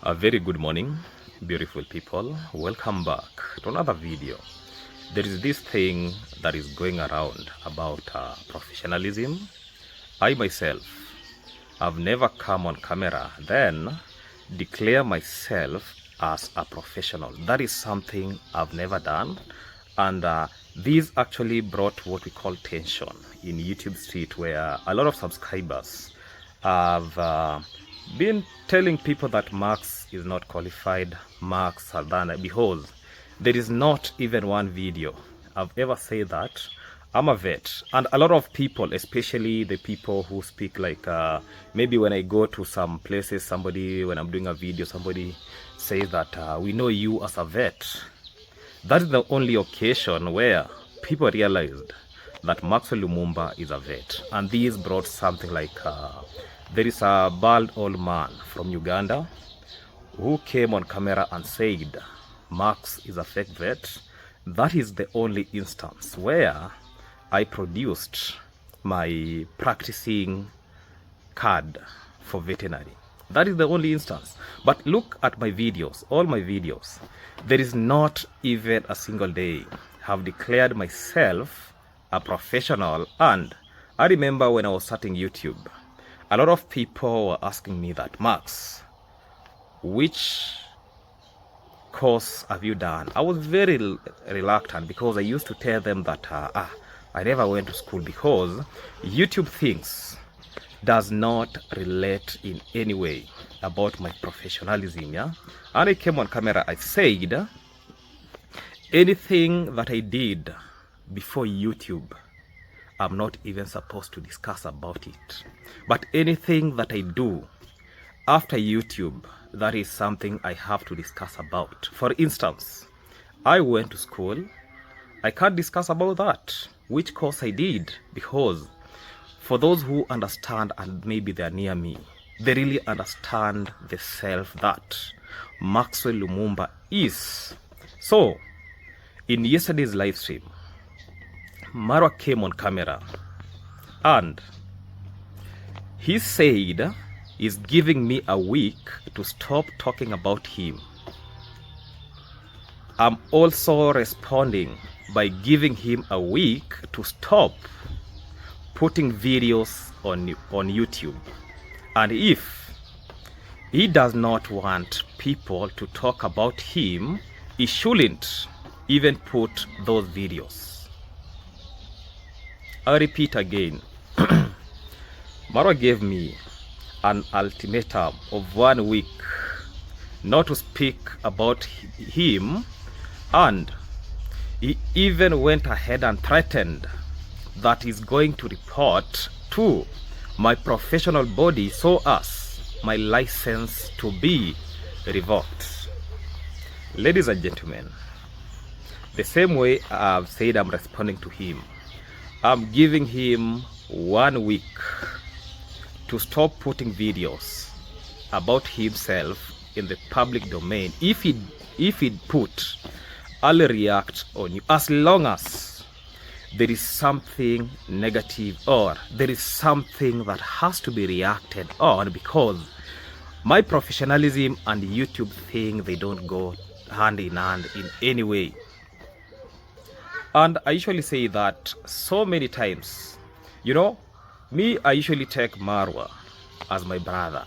A very good morning, beautiful people. Welcome back to another video. There is this thing that is going around about professionalism. I myself have never come on camera then declare myself as a professional. That is something I've never done, and this actually brought what we call tension in YouTube street, where a lot of subscribers have been telling people that Max is not qualified, Max has done it, because there is not even one video I've ever said that I'm a vet. And a lot of people, especially the people who speak like maybe when I go to some places, somebody, when I'm doing a video, somebody says that we know you as a vet. That is the only occasion where people realized that Maxwell Lumumba is a vet. And this brought something like there is a bald old man from Uganda who came on camera and said Max is a fake vet. That is the only instance where I produced my practicing card for veterinary. That is the only instance. But look at my videos, all my videos. There is not even a single day have declared myself a professional. And I remember when I was starting YouTube, a lot of people were asking me that, Max, which course have you done? I was very reluctant because I used to tell them that I never went to school, because YouTube things does not relate in any way about my professionalism. Yeah, and I came on camera, I said anything that I did before YouTube, I'm not even supposed to discuss about it. But anything that I do after YouTube, that is something I have to discuss about. For instance, I went to school. I can't discuss about that, which course I did, because for those who understand, and maybe they're near me, they really understand the self that Maxwell Lumumba is. So, in yesterday's live stream, Marwa came on camera and he said he's giving me a week to stop talking about him. I'm also responding by giving him a week to stop putting videos on YouTube. And if he does not want people to talk about him, he shouldn't even put those videos. I repeat again, Maro gave me an ultimatum of 1 week not to speak about him, and he even went ahead and threatened that he's going to report to my professional body so as my license to be revoked. Ladies and gentlemen, the same way I've said I'm responding to him, I'm giving him 1 week to stop putting videos about himself in the public domain. If he'd put, I'll react on you, as long as there is something negative or there is something that has to be reacted on, because my professionalism and YouTube thing, they don't go hand in hand in any way. And I usually say that so many times, you know, me, I usually take Marwa as my brother.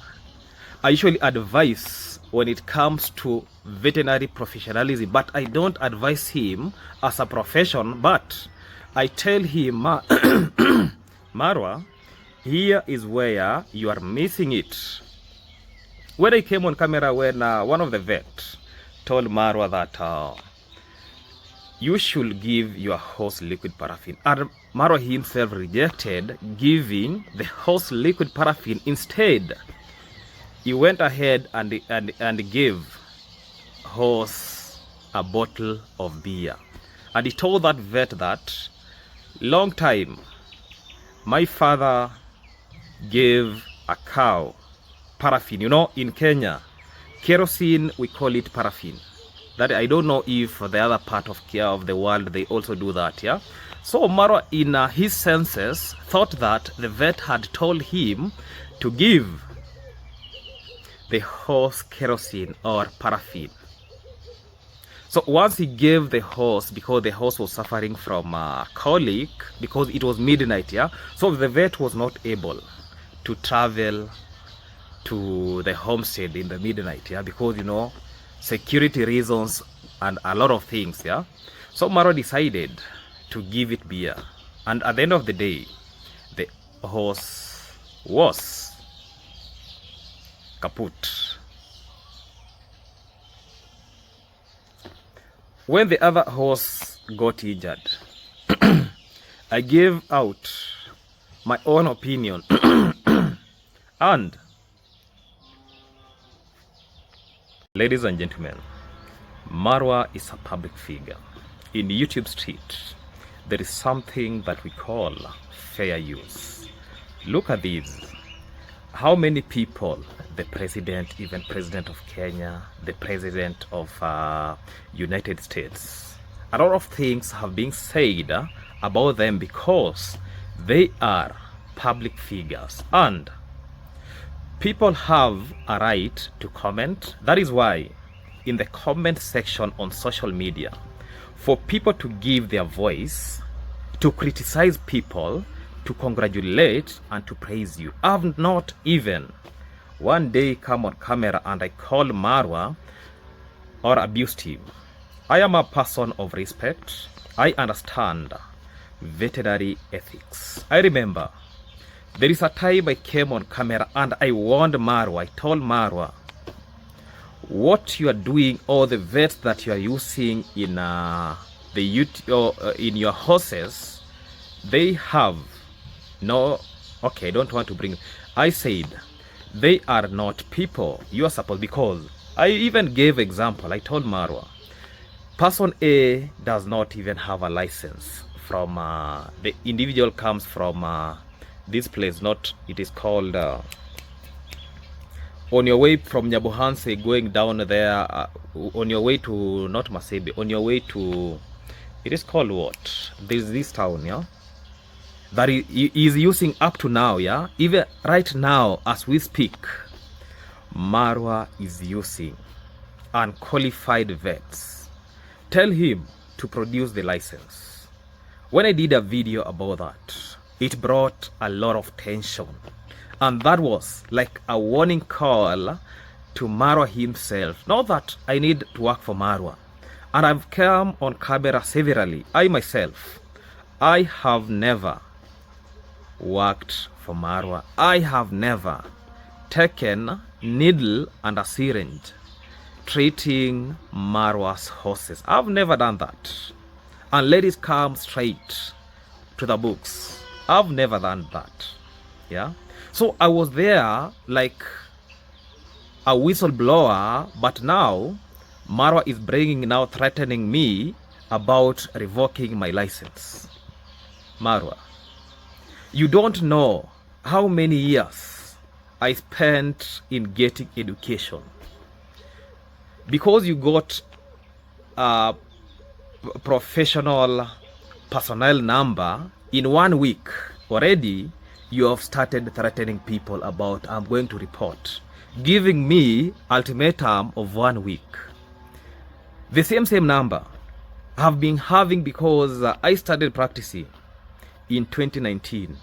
I usually advise when it comes to veterinary professionalism, but I don't advise him as a profession, but I tell him, Marwa, here is where you are missing it. When I came on camera, when one of the vet told Marwa that you should give your horse liquid paraffin, and Maro himself rejected giving the horse liquid paraffin. Instead, he went ahead and gave horse a bottle of beer. And he told that vet that long time my father gave a cow paraffin. You know, in Kenya, kerosene, we call it paraffin. That I don't know if the other part of the world they also do that. Yeah. So Maro, in his senses, thought that the vet had told him to give the horse kerosene or paraffin. So once he gave the horse, because the horse was suffering from colic, because it was midnight, yeah, so the vet was not able to travel to the homestead in the midnight, yeah, because, you know, security reasons and a lot of things, yeah. So Maro decided to give it beer, and at the end of the day, the horse was kaput. When the other horse got injured, I gave out my own opinion and ladies and gentlemen, Marwa is a public figure. In YouTube street, there is something that we call fair use. Look at these. How many people, the president, even president of Kenya, the president of United States, a lot of things have been said about them because they are public figures and people have a right to comment. That is why in the comment section on social media, for people to give their voice, to criticize people, to congratulate and to praise you. I've not even one day come on camera and I called Marwa or abused him. I am a person of respect. I understand veterinary ethics. I remember there is a time I came on camera and I warned Marwa. I told Marwa, what you are doing, or the vets that you are using in in your horses, they have no, okay, don't want to bring, I said they are not people you are supposed, because I even gave example. I told Marwa, person A does not even have a license from the individual comes from this place, not, it is called on your way from Nyabuhanse going down there, on your way to, not Masebe, on your way to, it is called what? There's this town, yeah, that he is using up to now, yeah, even right now as we speak. Marwa is using unqualified vets. Tell him to produce the license. When I did a video about that, it brought a lot of tension, and that was like a warning call to Marwa himself. Not that I need to work for Marwa, and I've come on camera severally. I myself, I have never worked for Marwa. I have never taken needle and a syringe treating Marwa's horses. I've never done that. And let it come straight to the books. I've never done that. Yeah. So I was there like a whistleblower, but now Marwa is now threatening me about revoking my license. Marwa, you don't know how many years I spent in getting education. Because you got a professional personnel number in 1 week, already you have started threatening people about, I'm going to report, giving me ultimatum of 1 week. The same number I have been having because I started practicing in 2019.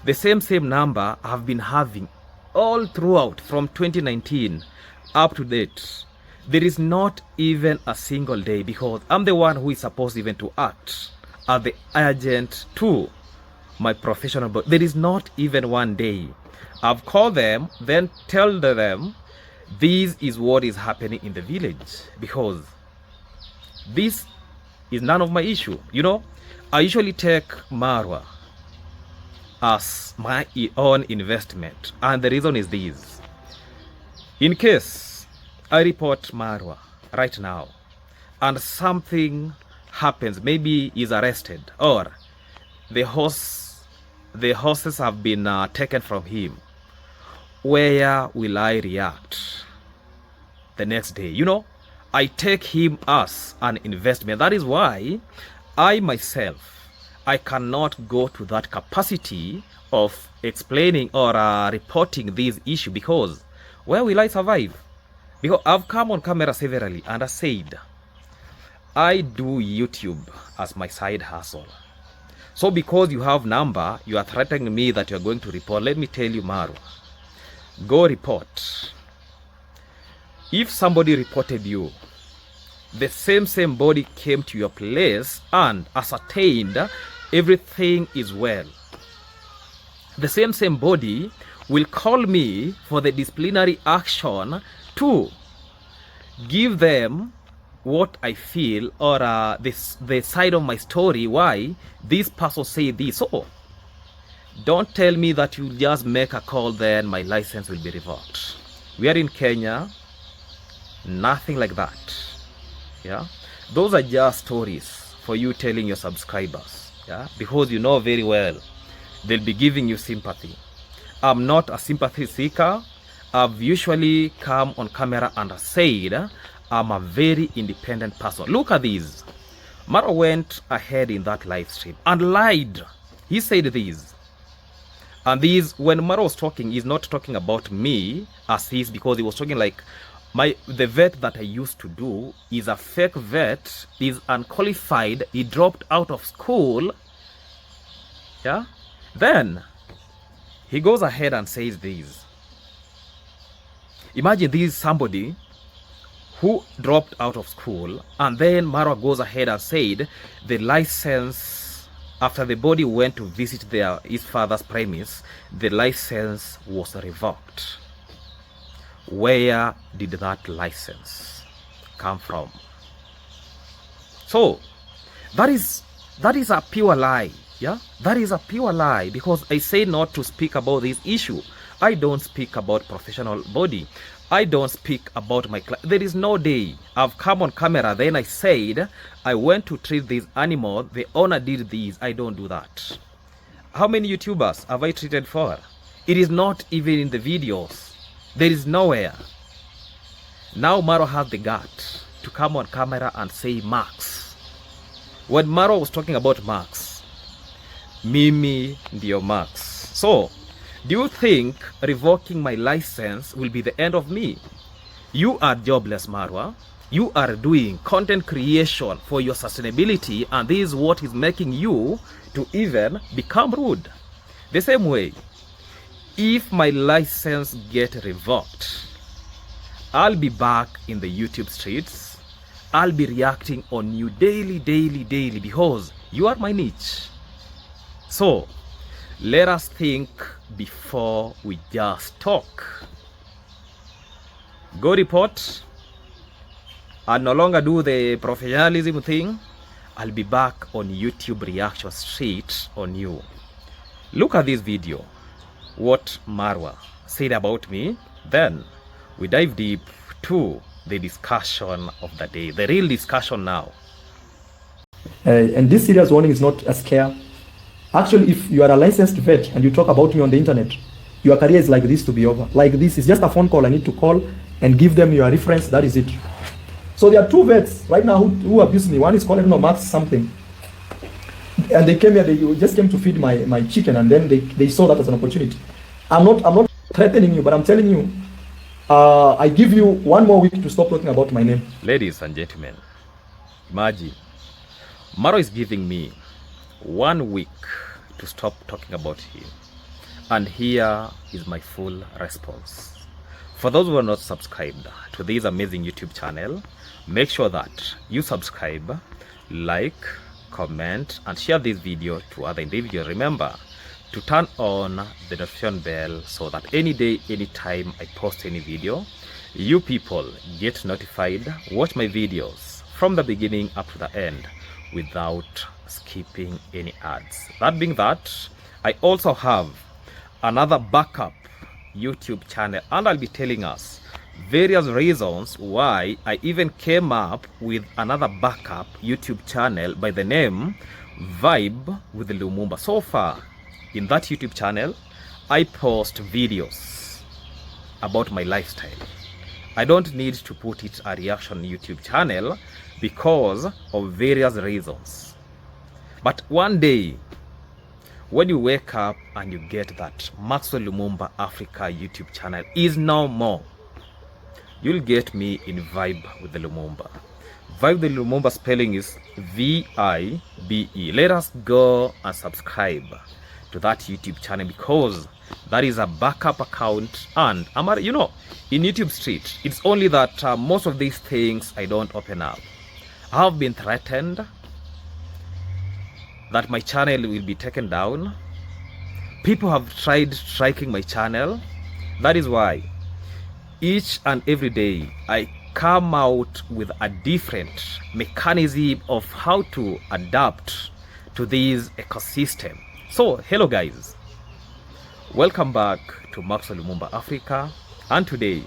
The same number I have been having all throughout from 2019 up to date. There is not even a single day, because I'm the one who is supposed even to act as the agent to my professional body. There is not even one day I've called them, then tell them this is what is happening in the village, because this is none of my issue. You know, I usually take Marwa as my own investment, and the reason is this. In case I report Marwa right now and something happens, maybe he's arrested or the horses have been taken from him, where will I react the next day? You know, I take him as an investment. That is why I myself, I cannot go to that capacity of explaining or reporting this issue, because Where will I survive? Because I've come on camera severally and I said, I do YouTube as my side hustle. So because you have number, you are threatening me that you are going to report. Let me tell you, Maro, go report. If somebody reported you, the same body came to your place and ascertained everything is well. The same body will call me for the disciplinary action to give them what I feel or the side of my story why this person say this. So don't tell me that you just make a call then my license will be revoked. We are in Kenya. Nothing like that. Yeah, those are just stories for you telling your subscribers. Yeah, because you know very well they'll be giving you sympathy. I'm not a sympathy seeker. I've usually come on camera and said I'm a very independent person. Look at this. Maro went ahead in that live stream and lied. He said this. And this, when Maro was talking, he's not talking about me as is, because he was talking like the vet that I used to do is a fake vet, is unqualified, he dropped out of school. Yeah. Then he goes ahead and says this. Imagine this is somebody who dropped out of school, and then Marwa goes ahead and said the license, after the body went to visit his father's premise, the license was revoked. Where did that license come from? So that is a pure lie. Yeah, that is a pure lie, because I say not to speak about this issue. I don't speak about professional body. I don't speak about my class. There is no day I've come on camera then I said I went to treat this animal, the owner did this. I don't do that. How many YouTubers have I treated for? It is not even in the videos. There is nowhere. Now Maro has the gut to come on camera and say Max. When Maro was talking about Max, mimi ndio Max. So do you think revoking my license will be the end of me? You are jobless, Marwa. You are doing content creation for your sustainability, and this is what is making you to even become rude. The same way, if my license get revoked, I'll be back in the YouTube streets. I'll be reacting on you daily, because you are my niche. So let us think before we just talk. Go report. I'll no longer do the professionalism thing. I'll be back on YouTube reaction street on you. Look at this video, what Marwa said about me. Then we dive deep to the discussion of the day, the real discussion now. And this serious warning is not a scare. Actually, if you are a licensed vet and you talk about me on the internet, your career is like this to be over. Like this is just a phone call. I need to call and give them your reference. That is it. So there are two vets right now who abuse me. One is called Max something. And they came here, they just came to feed my chicken, and then they saw that as an opportunity. I'm not threatening you, but I'm telling you, I give you 1 more week to stop talking about my name. Ladies and gentlemen, imagine Maro is giving me 1 week to stop talking about him, and here is my full response. For those who are not subscribed to this amazing YouTube channel, make sure that you subscribe, like, comment, and share this video to other individuals. Remember to turn on the notification bell so that any day, anytime I post any video, you people get notified. Watch my videos from the beginning up to the end without skipping any ads. That being that, I also have another backup YouTube channel, and I'll be telling us various reasons why I even came up with another backup YouTube channel by the name Vibe with Lumumba. So far in that YouTube channel, I post videos about my lifestyle. I don't need to put it a reaction YouTube channel because of various reasons. But one day, when you wake up and you get that Maxwell Lumumba Africa YouTube channel is no more, you'll get me in Vibe with the Lumumba. Vibe the Lumumba spelling is V-I-B-E. Let us go and subscribe to that YouTube channel, because that is a backup account. And you know, in YouTube Street, it's only that most of these things I don't open up. I have been threatened that my channel will be taken down. People have tried striking my channel. That is why each and every day I come out with a different mechanism of how to adapt to this ecosystem. So hello guys, welcome back to Maxwell Lumumba Africa, and today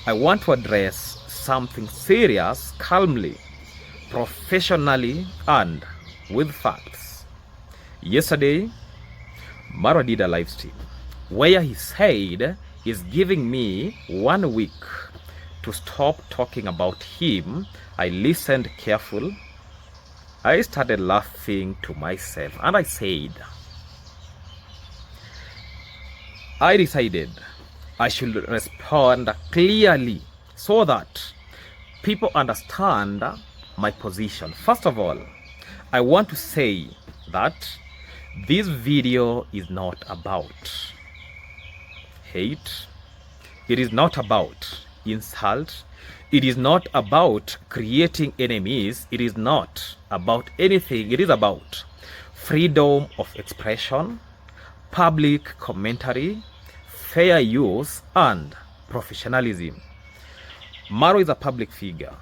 I want to address something serious, calmly, professionally, and with facts. Yesterday Maro did a live stream where he said he's giving me 1 week to stop talking about him. I listened careful. I started laughing to myself, and I said, I decided I should respond clearly so that people understand my position. First of all, I want to say that this video is not about hate. It is not about insult. It is not about creating enemies. It is not about anything. It is about freedom of expression, public commentary, fair use, and professionalism. Maro is a public figure.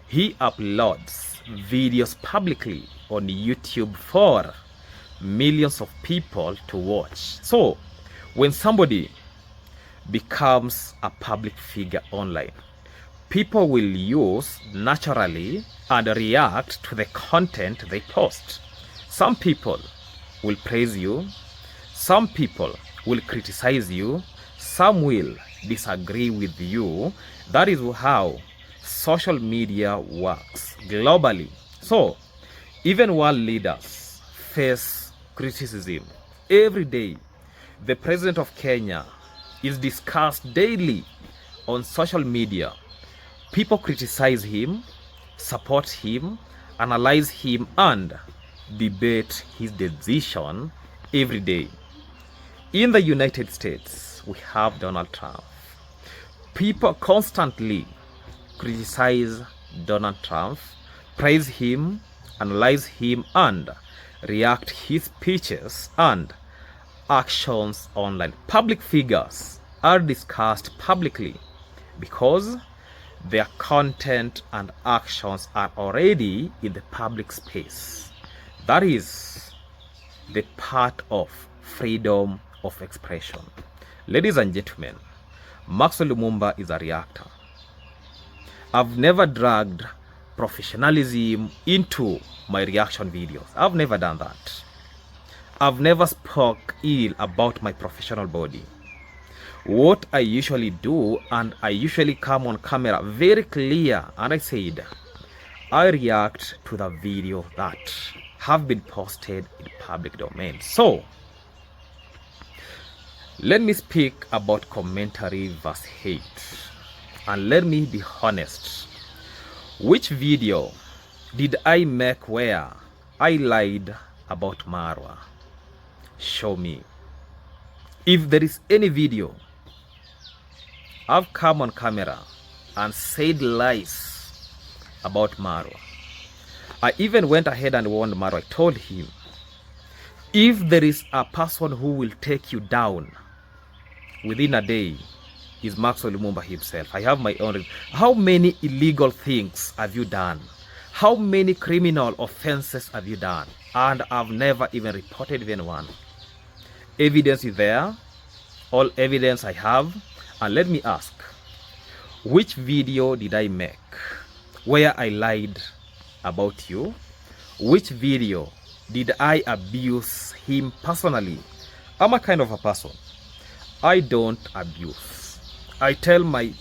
He uploads videos publicly on YouTube for millions of people to watch. So when somebody becomes a public figure online, people will use naturally and react to the content they post. Some people will praise you, some people will criticize you, some will disagree with you. That is how social media works globally. So even world leaders face criticism every day. The president of Kenya is discussed daily on social media. People criticize him, support him, analyze him, and debate his decision every day. In the United States, we have Donald Trump. People constantly criticize Donald Trump, praise him, analyze him, and react his speeches and actions online. Public figures are discussed publicly because their content and actions are already in the public space. That is the part of freedom of expression. Ladies and gentlemen, Maxwell Lumumba is a reactor. I've never dragged professionalism into my reaction videos. I've never done that. I've never spoke ill about my professional body. What I usually do, and I usually come on camera very clear, and I said, I react to the video that have been posted in public domain. So let me speak about commentary versus hate, and let me be honest. Which video did I make where I lied about Marwa? Show me. If there is any video I've come on camera and said lies about Marwa, I even went ahead and warned Maro. I told him, if there is a person who will take you down within a day, is Maxwell Lumumba himself. I have my own. How many illegal things have you done? How many criminal offenses have you done? And I've never even reported even one. Evidence is there. All evidence I have. And let me ask, which video did I make where I lied about you? Which video did I abuse him personally? I'm a kind of a person, I don't abuse. I tell my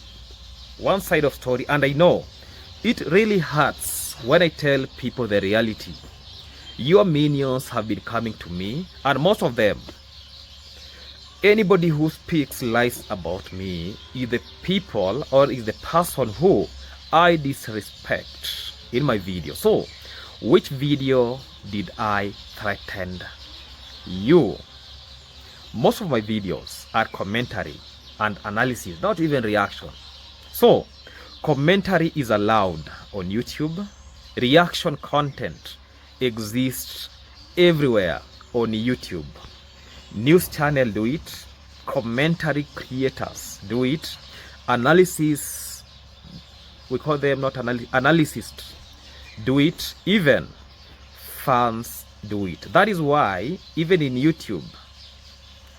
one side of story, and I know it really hurts when I tell people the reality. Your minions have been coming to me, and most of them, Anybody who speaks lies about me is the people or is the person who I disrespect in my video. So, which video did I threaten you? Most of my videos are commentary and analysis, not even reaction. So, commentary is allowed on YouTube. Reaction content exists everywhere on YouTube. News channel do it. Commentary creators do it. Analysis, we call them not analysts, do it. Even fans do it. That is why even in YouTube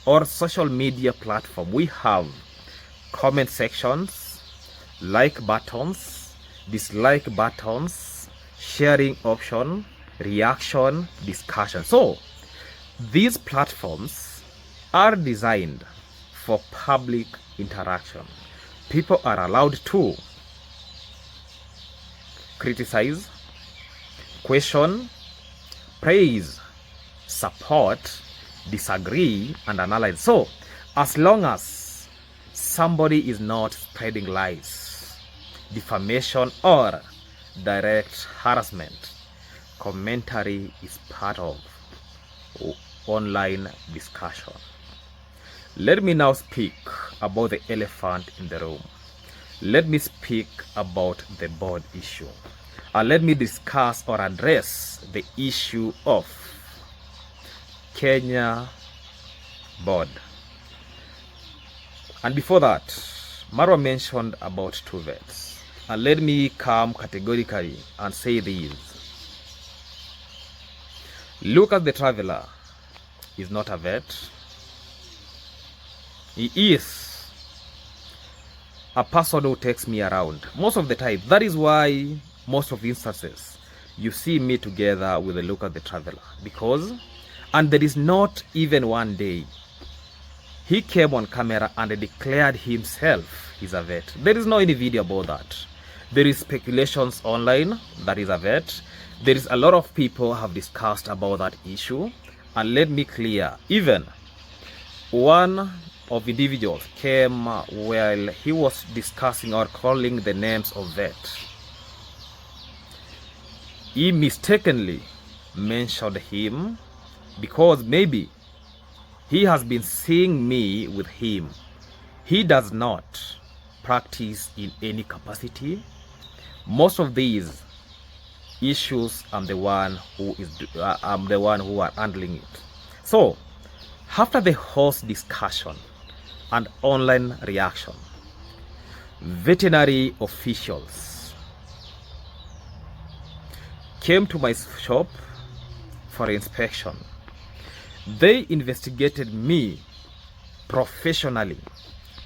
or social media platform, we have comment sections, like buttons, dislike buttons, sharing option, reaction, discussion. So these platforms are designed for public interaction. People are allowed to criticize, question, praise, support, disagree, and analyze. So as long as somebody is not spreading lies, defamation, or direct harassment, commentary is part of online discussion. Let me now speak about the elephant in the room. Let me speak about the board issue. And let me discuss or address the issue of Kenya board. And before that, Marwa mentioned two vets. And let me come categorically and say this. Lucas the Traveler is not a vet. He is a person who takes me around most of the time. That is why most of instances you see me together with the Lucas the Traveler, because, and there is not even one day he came on camera and declared himself he's a vet. There is no any video about that. There is speculations online that is a vet. There is a lot of people have discussed about that issue. And let me clear, even one of individuals came while he was discussing or calling the names of vet. He mistakenly mentioned him because maybe he has been seeing me with him. He does not practice in any capacity. Most of these issues, I'm the one who are handling it. So after the host discussion and online reaction, veterinary officials came to my shop for inspection. They investigated me professionally,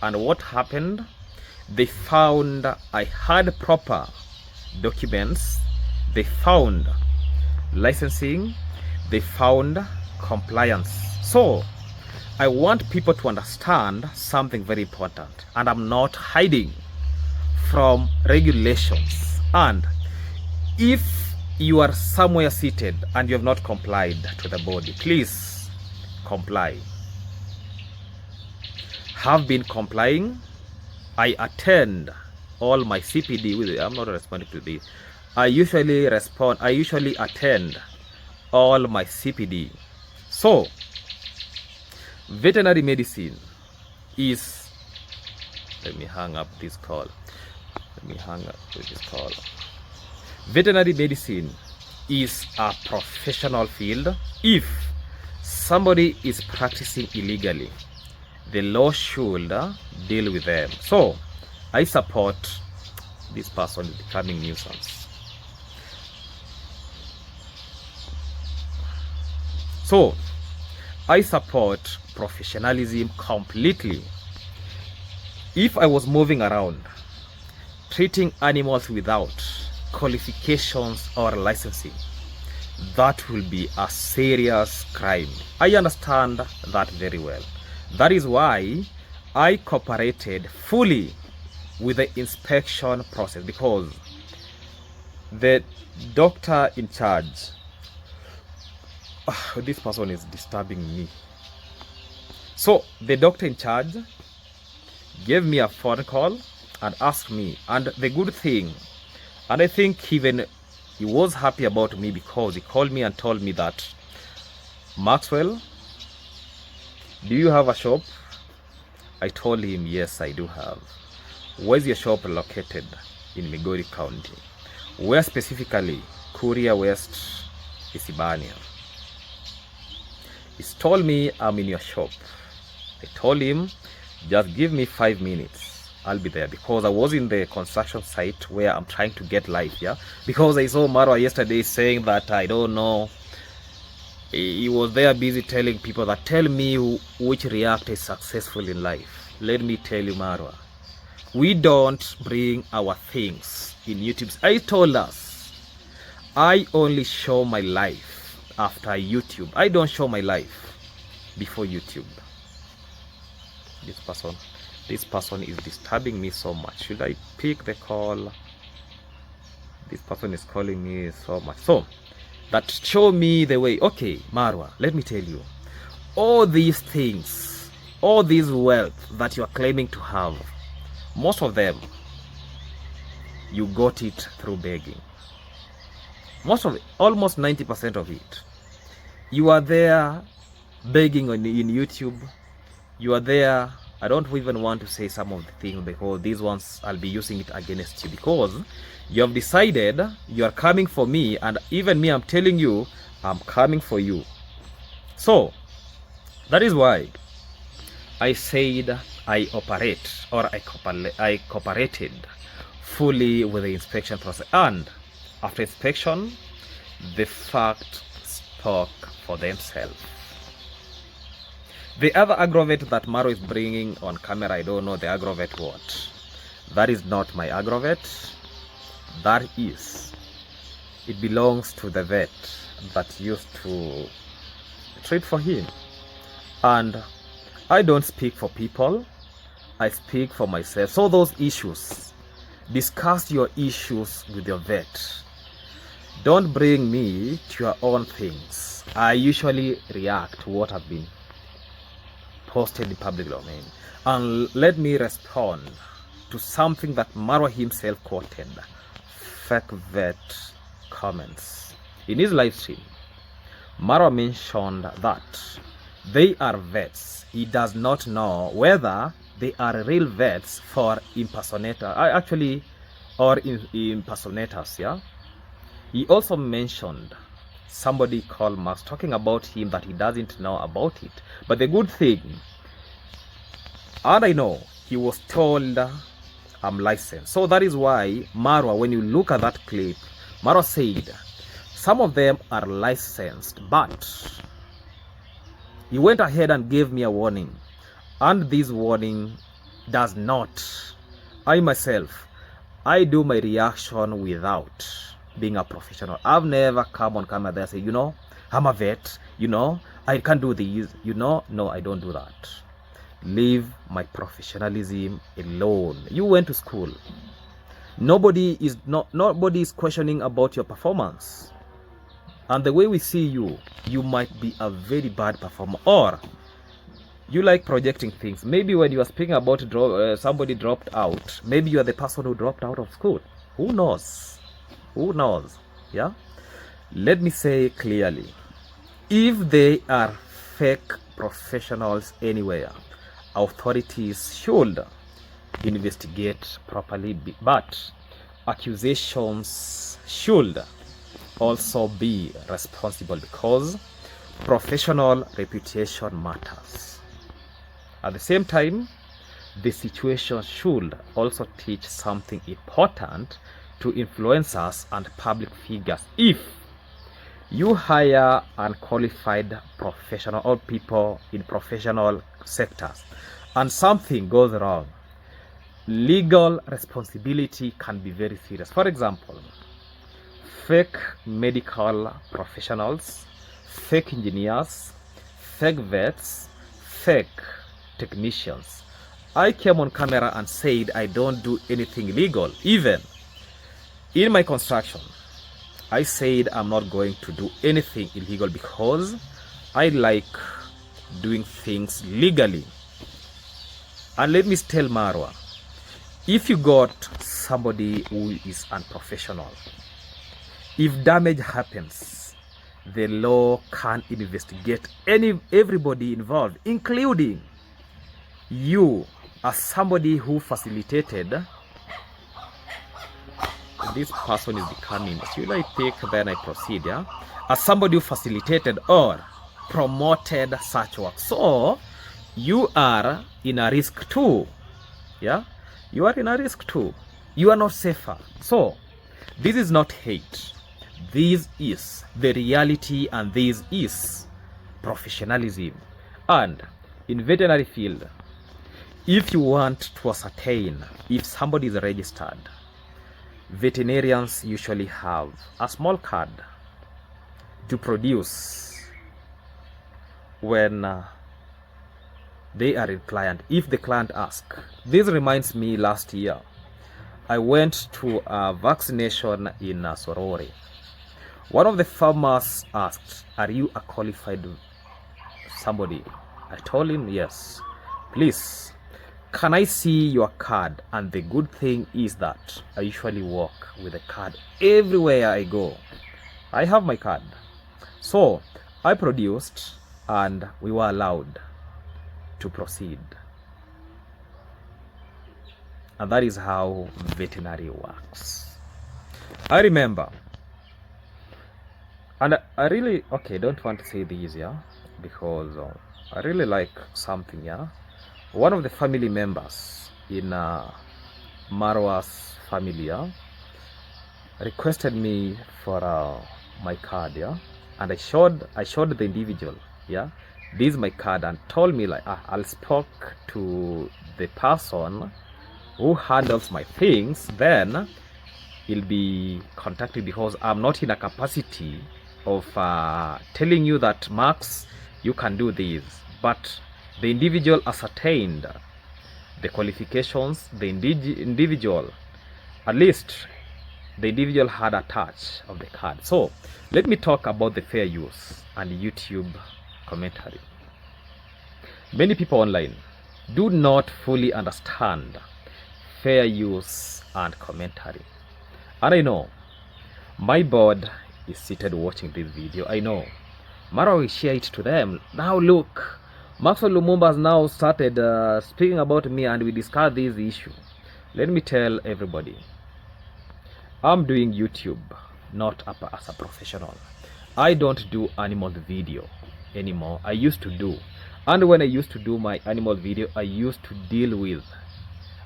and what happened, they found I had proper documents, they found licensing, they found compliance. So I want people to understand something very important, and I'm not hiding from regulations. And if you are somewhere seated and you have not complied to the body, please comply. Have been complying. I attend all my CPD with it. I'm not responding to this. I usually attend all my CPD. So veterinary medicine is, let me hang up this call. Veterinary medicine is a professional field. If somebody is practicing illegally, the law should deal with them. So I support this person is becoming nuisance. So I support professionalism completely. If I was moving around treating animals without qualifications or licensing, that will be a serious crime. I understand that very well. That is why I cooperated fully with the inspection process, because the doctor in charge, this person is disturbing me. So the doctor in charge gave me a phone call and asked me, and the good thing, and I think even he was happy about me, because he called me and told me that, Maxwell, do you have a shop? I told him, yes, I do have. Where's your shop located? In Migori County. Where specifically? Kuria West, Isibania. He told me, I'm in your shop. I told him, just give me 5 minutes. I'll be there, because I was in the construction site where I'm trying to get life, yeah? Because I saw Marwa yesterday saying that, I don't know, he was there busy telling people that, tell me which reactor is successful in life. Let me tell you, Marwa, we don't bring our things in YouTube. I told us, I only show my life after YouTube. I don't show my life before YouTube. This person is disturbing me so much. Should I pick the call? This person is calling me so much. So that show me the way. Okay, Marwa, let me tell you, all these things, all this wealth that you are claiming to have, most of them, you got it through begging. Most of it, almost 90% of it. You are there begging in YouTube. You are there. I don't even want to say some of the things, because these ones I'll be using it against you, because you have decided you are coming for me, and even me, I'm telling you, I'm coming for you. So that is why I said I cooperated fully with the inspection process, and after inspection, the facts spoke for themselves. The other aggravate that Maro is bringing on camera, I don't know the aggravate what. That is not my aggravate. That is, it belongs to the vet that used to treat for him. And I don't speak for people, I speak for myself. So those issues, discuss your issues with your vet. Don't bring me to your own things. I usually react to what have been posted in public domain, and let me respond to something that Marwa himself quoted, fake vet comments. In his live stream, Marwa mentioned that they are vets. He does not know whether they are real vets for impersonators, yeah. He also mentioned somebody called Max talking about him that he doesn't know about it. But the good thing, and I know, he was told I'm licensed. So that is why Marwa, when you look at that clip, Marwa said some of them are licensed, but he went ahead and gave me a warning. And this warning does not, I myself, I do my reaction without being a professional. I've never come on camera there and say, you know, I'm a vet, you know, I can do these, you know. No, I don't do that. Leave my professionalism alone. You went to school. Nobody is questioning about your performance. And the way we see you, you might be a very bad performer, or you like projecting things. Maybe when you are speaking about somebody dropped out, maybe you are the person who dropped out of school. Who knows? Who knows? Yeah. Let me say clearly, if they are fake professionals anywhere, authorities should investigate properly, but accusations should also be responsible, because professional reputation matters. At the same time, the situation should also teach something important to influencers and public figures. If you hire unqualified professional or people in professional sectors and something goes wrong, legal responsibility can be very serious. For example, fake medical professionals, fake engineers, fake vets, fake technicians. I came on camera and said I don't do anything illegal. Even in my construction, I said I'm not going to do anything illegal, because I like doing things legally. And let me tell Marwa, if you got somebody who is unprofessional, if damage happens, the law can investigate everybody involved, including you as somebody who facilitated. This person is becoming, should I take, then I proceed, yeah? As somebody who facilitated or promoted such work. So you are in a risk too, yeah? You are in a risk too. You are not safer. So this is not hate. This is the reality, and this is professionalism. And in veterinary field, if you want to ascertain if somebody is registered, veterinarians usually have a small card to produce when they are a client, if the client asks. This reminds me, last year I went to a vaccination in Sorori. One of the farmers asked, "Are you a qualified somebody?" I told him, "Yes." "Please, can I see your card?" And the good thing is that I usually walk with a card everywhere I go. I have my card. So I produced, and we were allowed to proceed. And that is how veterinary works. I remember, and I really, okay, don't want to say this, yeah, because I really like something, yeah. One of the family members in Marwa's family, yeah, requested me for my card, yeah, and I showed the individual, yeah, this is my card, and told me like, I'll spoke to the person who handles my things, then he'll be contacted, because I'm not in a capacity of telling you that, Max, you can do this. But the individual ascertained the qualifications, the individual, at least the individual had a touch of the card. So let me talk about the fair use and YouTube commentary. Many people online do not fully understand fair use and commentary. And I know my board is seated watching this video. I know Maro will share it to them. Now look, Maxwell Lumumba has now started speaking about me, and we discuss this issue. Let me tell everybody, I'm doing YouTube not as a professional. I don't do animal video anymore. I used to do, and when I used to do my animal video, I used to deal with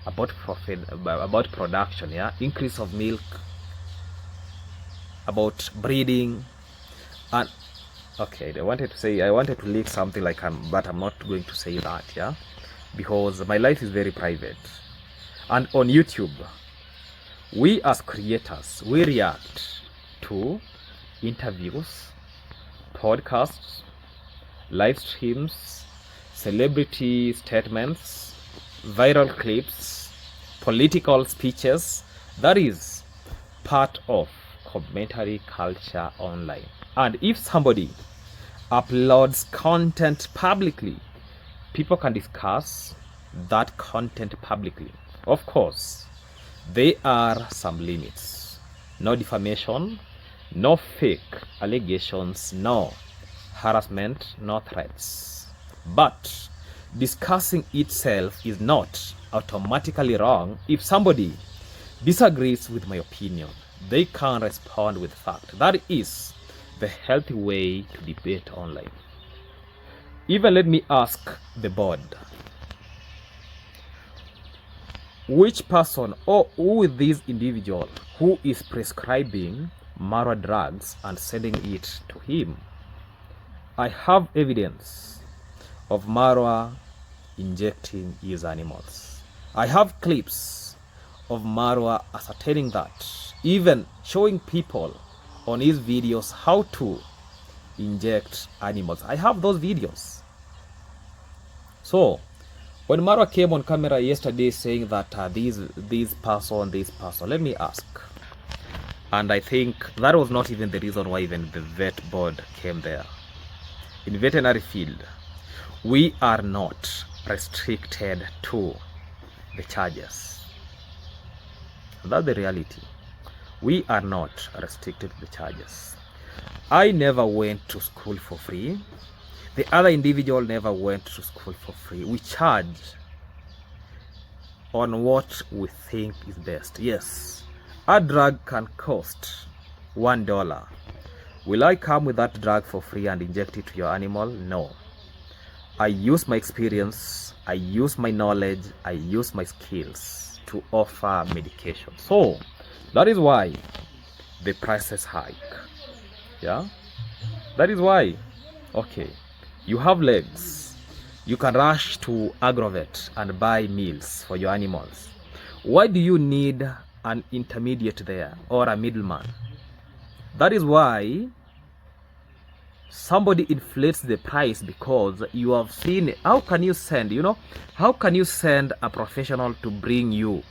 about profit, about production, yeah, increase of milk, about breeding, and okay, I wanted to leak something like but I'm not going to say that, yeah, because my life is very private. And on YouTube, we as creators, we react to interviews, podcasts, live streams, celebrity statements, viral clips, political speeches. That is part of commentary culture online. And if somebody uploads content publicly, people can discuss that content publicly. Of course, there are some limits. No defamation, no fake allegations, no harassment, no threats. But discussing itself is not automatically wrong. If somebody disagrees with my opinion, they can respond with fact. That is the healthy way to debate online. Even let me ask the board, which person or who is this individual who is prescribing Marwa drugs and sending it to him? I have evidence of Marwa injecting his animals. I have clips of Marwa ascertaining that, even showing people on his videos how to inject animals. I have those videos. So when Marwa came on camera yesterday saying that this person, let me ask, and I think that was not even the reason why even the vet board came there. In veterinary field, We are not restricted to the charges. That's the reality. We are not restricted to the charges. I never went to school for free. The other individual never went to school for free. We charge on what we think is best. Yes, a drug can cost $1. Will I come with that drug for free and inject it to your animal? No. I use my experience, I use my knowledge, I use my skills to offer medication. So that is why the prices hike. Yeah, that is why. Okay, you have legs, you can rush to Agrovet and buy meals for your animals. Why do you need an intermediate there or a middleman? That is why somebody inflates the price, because you have seen, how can you send, how can you send a professional to bring you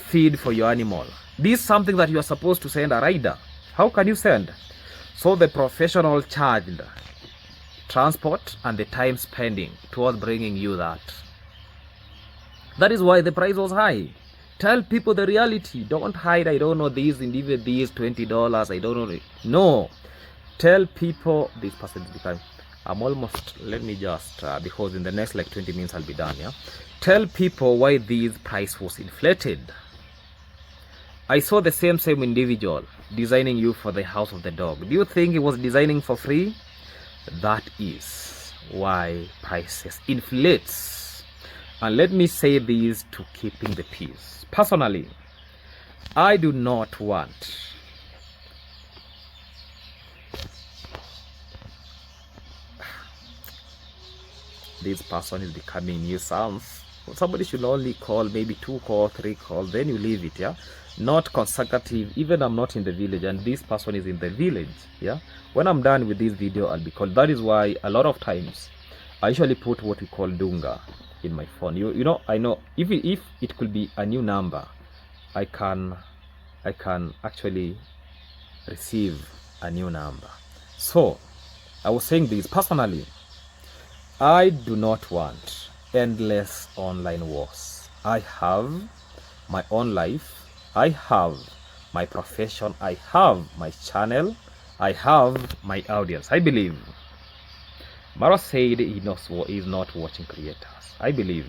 feed for your animal? This is something that you are supposed to send a rider. How can you send? So the professional charged transport and the time spending towards bringing you that. That is why the price was high. Tell people the reality. Don't hide. I don't know these individual, these $20. I don't know. No. Tell people this person is becoming. I'm almost, let me just, because in the next like 20 minutes I'll be done. Yeah. Tell people why this price was inflated. I saw the same individual designing you for the house of the dog. Do you think he was designing for free? That is why prices inflates. And let me say this to keeping the peace. Personally, I do not want this person is becoming nuisance. Somebody should only call, maybe 2 calls, 3 calls, then you leave it. Yeah, not consecutive. Even I'm not in the village and this person is in the village. Yeah, when I'm done with this video I'll be called. That is why a lot of times I usually put what we call dunga in my phone. You know, I know if it could be a new number, I can actually receive a new number. So I was saying this personally, I do not want endless online wars. I have my own life, I have my profession, I have my channel, I have my audience. I believe Maro said he is not watching creators. I believe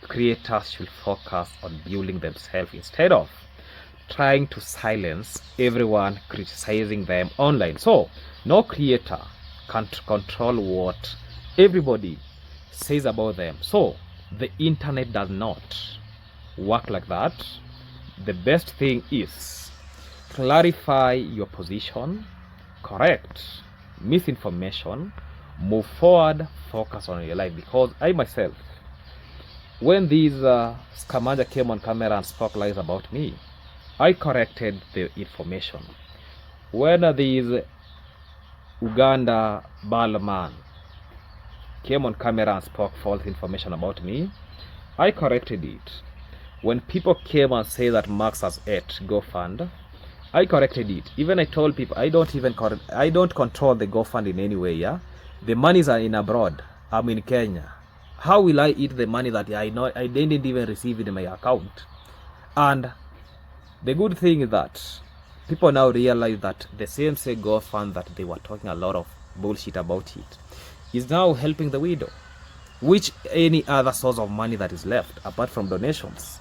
creators should focus on building themselves instead of trying to silence everyone criticizing them online. So no creator can control what everybody says about them. So the internet does not work like that. The best thing is clarify your position, correct misinformation, move forward, focus on your life. Because I myself, when these scamander came on camera and spoke lies about me, I corrected the information. When these Uganda Balman came on camera and spoke false information about me, I corrected it. When people came and say that Max has ate GoFund, I corrected it. Even I told people I don't control the GoFund in any way. Yeah, the monies are in abroad. I'm in Kenya. How will I eat the money that I didn't even receive it in my account? And the good thing is that people now realize that the same GoFund that they were talking a lot of bullshit about it is now helping the widow. Which any other source of money that is left apart from donations?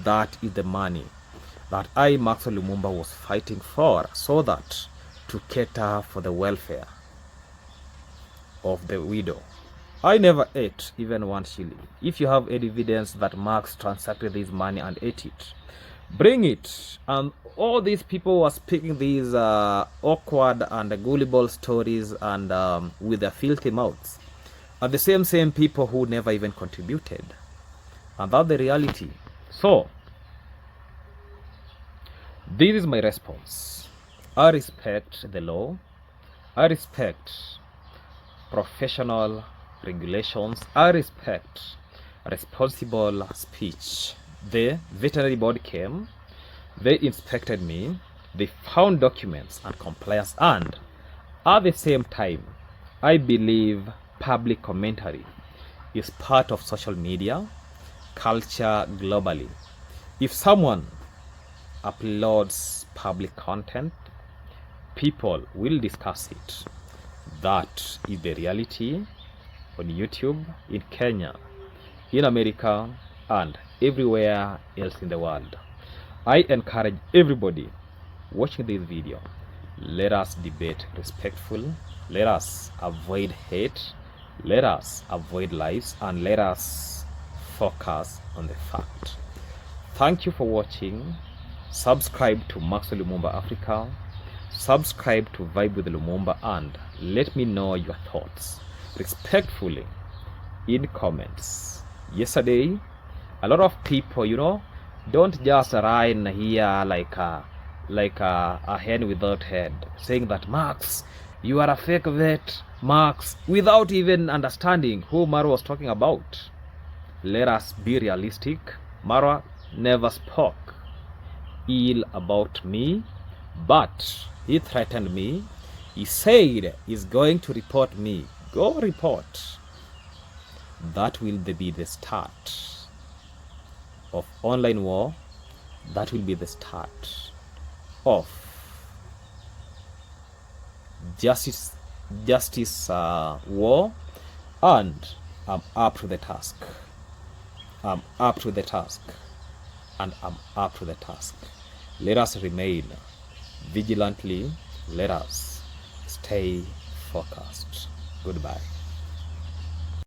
That is the money that I, Maxwell Lumumba, was fighting for, so that to cater for the welfare of the widow. I never ate even 1 shilling. If you have any evidence that Marx transacted this money and ate it, bring it. And all these people were speaking these awkward and gullible stories and with their filthy mouths are the same people who never even contributed. And that's the reality. So this is my response. I respect the law. I respect professional regulations. I respect responsible speech. The veterinary board came, they inspected me, they found documents and compliance, and At the same time, I believe public commentary is part of social media culture globally. If someone uploads public content, people will discuss it. That is the reality on YouTube, in Kenya, in America, and everywhere else in the world. I encourage everybody watching this video, let us debate respectful, let us avoid hate, let us avoid lies, and let us focus on the fact. Thank you for watching. Subscribe to Maxwell Lumumba Africa, subscribe to Vibe with Lumumba, and let me know your thoughts respectfully in comments. Yesterday, a lot of people, don't just run here like a hen without head, saying that Max, you are a fake vet, Max, without even understanding who Maro was talking about. Let us be realistic. Marwa never spoke ill about me, but he threatened me. He said he's going to report me. Go report. That will be the start of online war. That will be the start of justice war, and I'm up to the task. I'm up to the task, and I'm up to the task. Let us remain vigilantly. Let us stay focused. Goodbye.